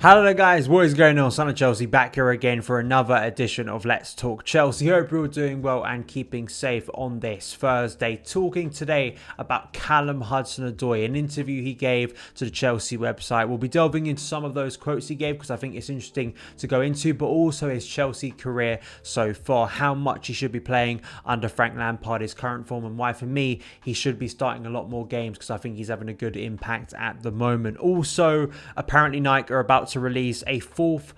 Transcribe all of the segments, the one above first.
Hello there guys, what is going on? SonOfChelsea back here again for another edition of Let's Talk Chelsea. Hope you're all doing well and keeping safe on this Thursday. Talking today about Callum Hudson-Odoi, an interview he gave to the Chelsea website. We'll be delving into some of those quotes he gave because I think it's interesting to go into, but also his Chelsea career so far, how much he should be playing under Frank Lampard, his current form, and why for me he should be starting a lot more games because I think he's having a good impact at the moment. Also, apparently Nike are about to release a fourth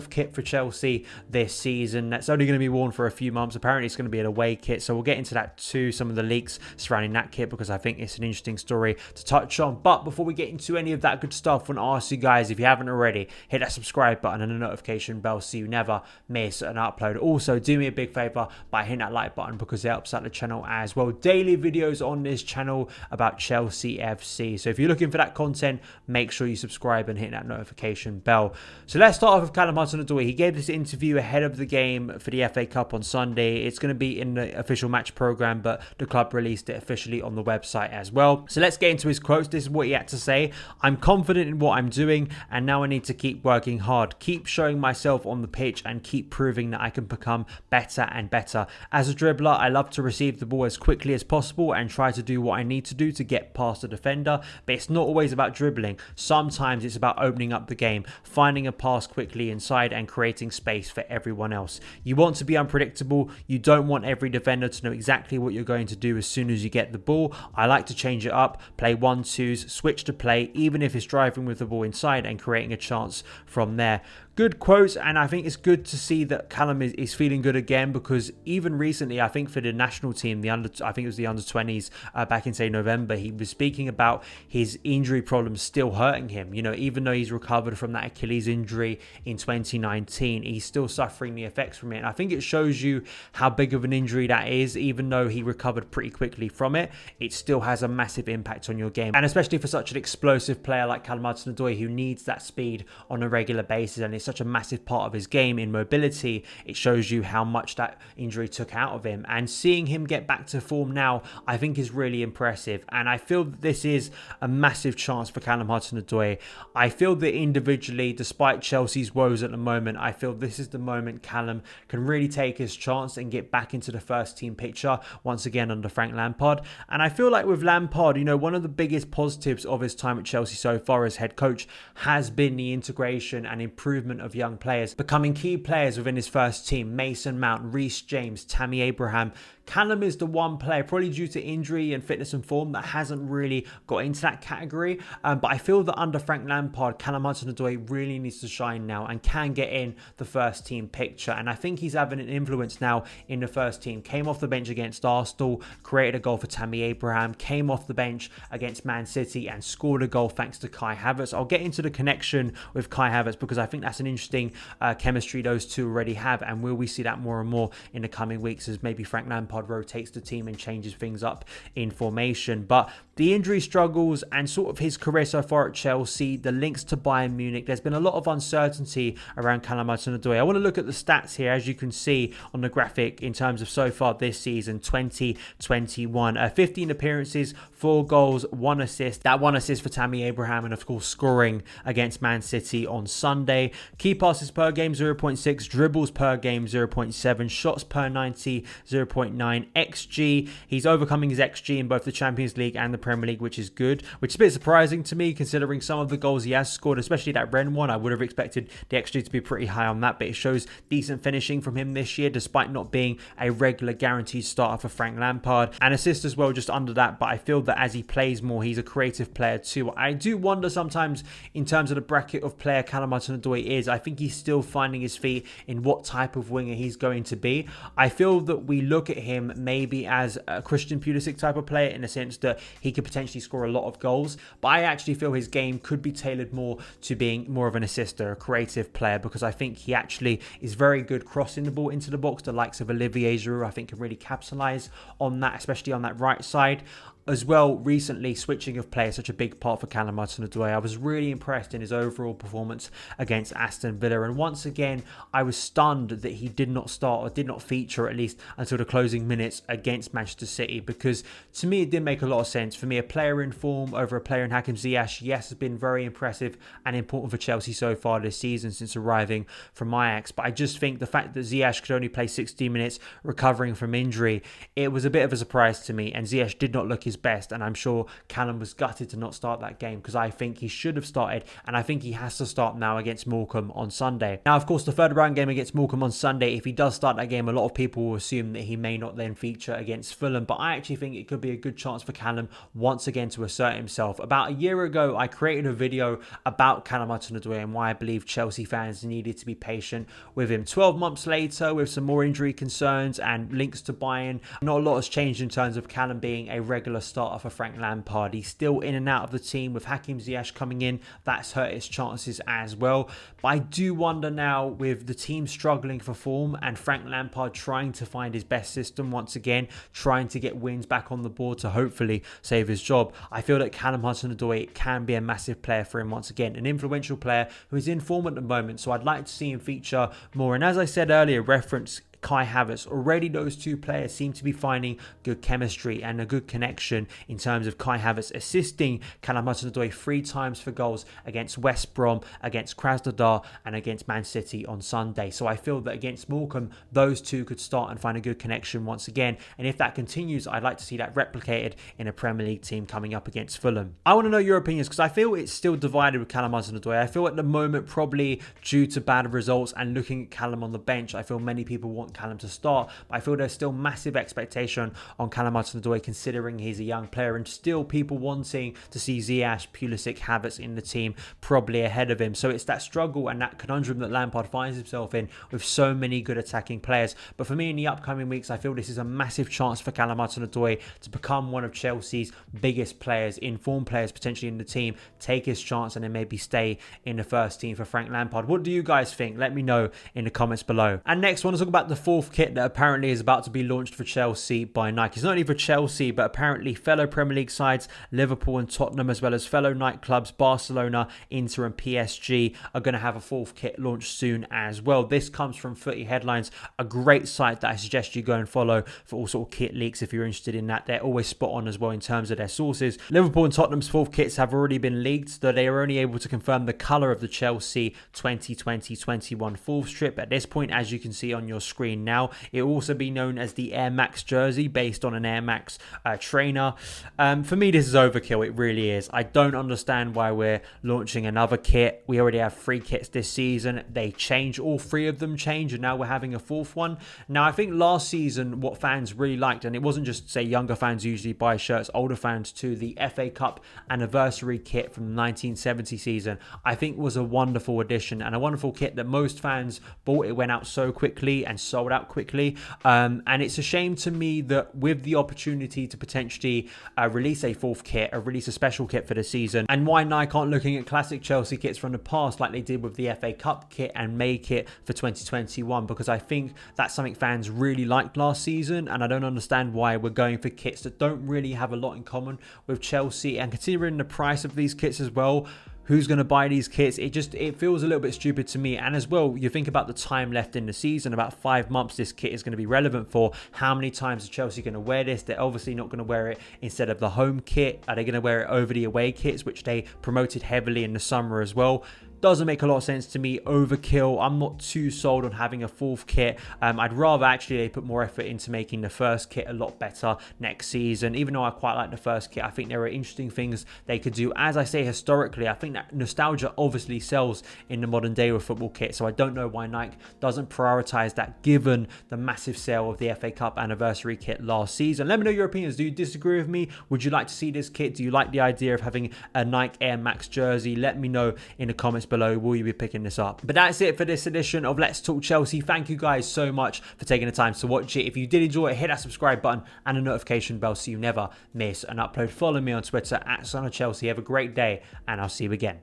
kit for Chelsea this season. That's only going to be worn for a few months. Apparently it's going to be an away kit, so we'll get into that too, some of the leaks surrounding that kit, because I think it's an interesting story to touch on. But before we get into any of that good stuff, I want to ask you guys, if you haven't already, hit that subscribe button and the notification bell so you never miss an upload. Also, do me a big favor by hitting that like button because it helps out the channel as well. Daily videos on this channel about Chelsea FC, so if you're looking for that content, make sure you subscribe and hit that notification bell. So let's start off with Callum Hudson-Odoi. He gave this interview ahead of the game for the FA Cup on Sunday. It's going to be in the official match program, but the club released it officially on the website as well. So let's get into his quotes. This is what he had to say. "I'm confident in what I'm doing, and now I need to keep working hard, keep showing myself on the pitch, and keep proving that I can become better and better. As a dribbler, I love to receive the ball as quickly as possible and try to do what I need to do to get past the defender, but it's not always about dribbling. Sometimes it's about opening up the game, finding a pass quickly inside and creating space for everyone else. You want to be unpredictable. You don't want every defender to know exactly what you're going to do as soon as you get the ball. I like to change it up, play 1-2s, switch to play, even if it's driving with the ball inside and creating a chance from there." Good quotes, and I think it's good to see that Callum is feeling good again, because even recently, I think for the national team, I think it was the under-20s back in, say, November, he was speaking about his injury problems still hurting him. You know, even though he's recovered from that Achilles injury in 2019, he's still suffering the effects from it. And I think it shows you how big of an injury that is. Even though he recovered pretty quickly from it, it still has a massive impact on your game. And especially for such an explosive player like Callum Hudson-Odoi, who needs that speed on a regular basis, and it's such a massive part of his game in mobility, it shows you how much that injury took out of him. And seeing him get back to form now, I think is really impressive. And I feel that this is a massive chance for Callum Hudson-Odoi. I feel that individually, despite Chelsea's woes at the moment, I feel this is the moment Callum can really take his chance and get back into the first team picture once again under Frank Lampard. And I feel like with Lampard, you know, one of the biggest positives of his time at Chelsea so far as head coach has been the integration and improvement of young players becoming key players within his first team. Mason Mount, Reece James, Tammy Abraham. Callum is the one player, probably due to injury and fitness and form, that hasn't really got into that category. But I feel that under Frank Lampard, Callum Hudson-Odoi really needs to shine now and can get in the first team picture. And I think he's having an influence now in the first team. Came off the bench against Arsenal, created a goal for Tammy Abraham, came off the bench against Man City and scored a goal thanks to Kai Havertz. I'll get into the connection with Kai Havertz because I think that's an interesting chemistry those two already have. And will we see that more and more in the coming weeks as maybe Frank Lampard rotates the team and changes things up in formation? But the injury struggles and sort of his career so far at Chelsea, the links to Bayern Munich, there's been a lot of uncertainty around Callum Hudson-Odoi. I want to look at the stats here, as you can see on the graphic, in terms of so far this season, 2021. 15 appearances, 4 goals, 1 assist. That 1 assist for Tammy Abraham, and of course scoring against Man City on Sunday. Key passes per game, 0.6. Dribbles per game, 0.7. Shots per 90, 0.9. XG, he's overcoming his XG in both the Champions League and the Premier League, which is good, which is a bit surprising to me considering some of the goals he has scored, especially that Rennes one. I would have expected the XG to be pretty high on that, but it shows decent finishing from him this year despite not being a regular guaranteed starter for Frank Lampard. And assist as well, just under that, but I feel that as he plays more, he's a creative player too. I do wonder sometimes in terms of the bracket of player Callum Hudson-Odoi is, I think he's still finding his feet in what type of winger he's going to be. I feel that we look at him maybe as a Christian Pulisic type of player in the sense that he could potentially score a lot of goals, but I actually feel his game could be tailored more to being more of an assister, a creative player, because I think he actually is very good crossing the ball into the box. The likes of Olivier Giroud, I think, can really capitalise on that, especially on that right side. as well, recently, switching of play is such a big part for Callum Hudson-Odoi. I was really impressed in his overall performance against Aston Villa. And once again, I was stunned that he did not start, or did not feature at least until the closing minutes against Manchester City. Because to me, it didn't make a lot of sense. For me, a player in form over a player in Hakim Ziyech, yes, has been very impressive and important for Chelsea so far this season since arriving from Ajax. But I just think the fact that Ziyech could only play 60 minutes recovering from injury, it was a bit of a surprise to me. And Ziyech did not look his best, and I'm sure Callum was gutted to not start that game, because I think he should have started, and I think he has to start now against Morecambe on Sunday. Now, of course, the third round game against Morecambe on Sunday, if he does start that game, a lot of people will assume that he may not then feature against Fulham, but I actually think it could be a good chance for Callum once again to assert himself. About a year ago, I created a video about Callum Hudson-Odoi and why I believe Chelsea fans needed to be patient with him. 12 months later, with some more injury concerns and links to Bayern, not a lot has changed in terms of Callum being a regular starter for Frank Lampard. He's still in and out of the team. With Hakim Ziyech coming in, that's hurt his chances as well. But I do wonder now, with the team struggling for form and Frank Lampard trying to find his best system once again, trying to get wins back on the board to hopefully save his job, I feel that Callum Hudson-Odoi can be a massive player for him once again, an influential player who is in form at the moment. So I'd like to see him feature more. And as I said earlier, reference Kai Havertz. Already those two players seem to be finding good chemistry and a good connection, in terms of Kai Havertz assisting Callum Hudson-Odoi 3 times for goals against West Brom, against Krasnodar and against Man City on Sunday. So I feel that against Morecambe, those two could start and find a good connection once again. And if that continues, I'd like to see that replicated in a Premier League team coming up against Fulham. I want to know your opinions, because I feel it's still divided with Callum Hudson-Odoi. I feel at the moment, probably due to bad results and looking at Callum on the bench, I feel many people want Callum to start, but I feel there's still massive expectation on Callum Hudson-Odoi, considering he's a young player, and still people wanting to see Ziyech, Pulisic, Havertz in the team, probably ahead of him. So it's that struggle and that conundrum that Lampard finds himself in with so many good attacking players. But for me, in the upcoming weeks, I feel this is a massive chance for Callum Hudson-Odoi to become one of Chelsea's biggest players, informed players potentially in the team, take his chance and then maybe stay in the first team for Frank Lampard. What do you guys think? Let me know in the comments below. And next, I want to talk about the fourth kit that apparently is about to be launched for Chelsea by Nike. It's not only for Chelsea, but apparently fellow Premier League sides Liverpool and Tottenham, as well as fellow nightclubs Barcelona, Inter and PSG, are going to have a fourth kit launched soon as well. This comes from Footy Headlines, a great site that I suggest you go and follow for all sort of kit leaks if you're interested in that. They're always spot on as well in terms of their sources. Liverpool and Tottenham's fourth kits have already been leaked, though they are only able to confirm the colour of the Chelsea 2020-21 fourth strip at this point, as you can see on your screen now. It will also be known as the Air Max jersey, based on an Air Max trainer. For me, this is overkill. It really is. I don't understand why we're launching another kit. We already have 3 kits this season. They change. All 3 of them change, and now we're having a 4th one. Now, I think last season, what fans really liked, and it wasn't just, say, younger fans usually buy shirts, older fans too, the FA Cup anniversary kit from the 1970 season, I think was a wonderful addition and a wonderful kit that most fans bought. It went out so quickly and sold out quickly. And it's a shame to me that with the opportunity to potentially release a 4th kit, or release a special kit for the season, and why Nike aren't looking at classic Chelsea kits from the past like they did with the FA Cup kit and May kit for 2021, because I think that's something fans really liked last season, and I don't understand why we're going for kits that don't really have a lot in common with Chelsea. And considering the price of these kits as well, who's going to buy these kits? It feels a little bit stupid to me. And as well, you think about the time left in the season, about 5 months this kit is going to be relevant for. How many times are Chelsea going to wear this? They're obviously not going to wear it instead of the home kit. Are they going to wear it over the away kits, which they promoted heavily in the summer as well? Doesn't make a lot of sense to me. Overkill. I'm not too sold on having a 4th kit. I'd rather actually they put more effort into making the first kit a lot better next season. Even though I quite like the first kit, I think there are interesting things they could do. As I say, historically, I think that nostalgia obviously sells in the modern day with football kit. So I don't know why Nike doesn't prioritize that, given the massive sale of the FA Cup anniversary kit last season. Let me know your opinions. Do you disagree with me? Would you like to see this kit? Do you like the idea of having a Nike Air Max jersey? Let me know in the comments below. Will you be picking this up? But that's it for this edition of Let's Talk Chelsea. Thank you guys so much for taking the time to watch it. If you did enjoy it, hit that subscribe button and the notification bell so you never miss an upload. Follow me on Twitter at SonOfChelsea. Have a great day, and I'll see you again.